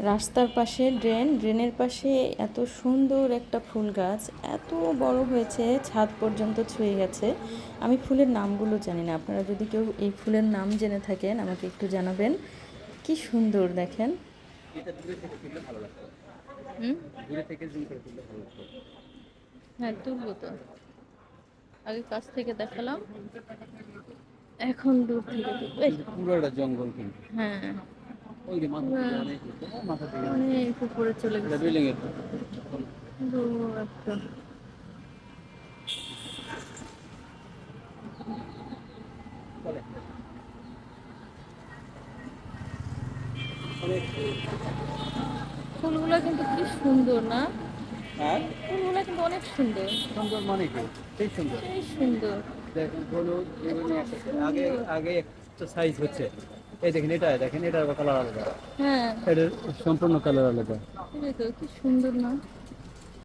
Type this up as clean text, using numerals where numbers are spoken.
রাস্তার পাশে ড্রেনের পাশে এত সুন্দর একটা ফুল গাছ, এত বড় হয়েছে, ছাদ পর্যন্ত ছুঁয়ে গেছে। আমি ফুলের নামগুলো জানি না, আপনারা যদি কেউ এই ফুলের নাম জেনে থাকেন আমাকে একটু জানাবেন। কি সুন্দর দেখেন। এটা দূরে থেকে তুললে ভালো লাগতো। হুম। দূরে থেকে জুম করে তুললে ভালো লাগতো। হ্যাঁ, তুলবো তো। আগে কাছ থেকে দেখালাম, এখন দূর থেকে তুলবো। এই, কিন্তু পুরোটা জঙ্গল কিন্তু। হ্যাঁ, ওই যে মাথা থেকে পুরা অনেক উপরে, মাথা থেকে অনেক উপরে। অনেক উপরে চলে এটা গেছে। বিল্ডিং এর দূর একটা। বলে অনেক। ফুলগুলো কিন্তু কি সুন্দর না? হ্যাঁ, ফুলগুলো কিন্তু অনেক সুন্দর। সুন্দর মানে কি? সেই সুন্দর। সেই সুন্দর। দেখুন হলুদ এত বেগুনি একটা আগে সুন্দর। আগে একটা সাইজ হচ্ছে। এই দেখেন এটা, দেখেন এটার কালার আলাদা। হ্যাঁ, এটার সম্পূর্ণ কালার আলাদা। এই তো কি সুন্দর না?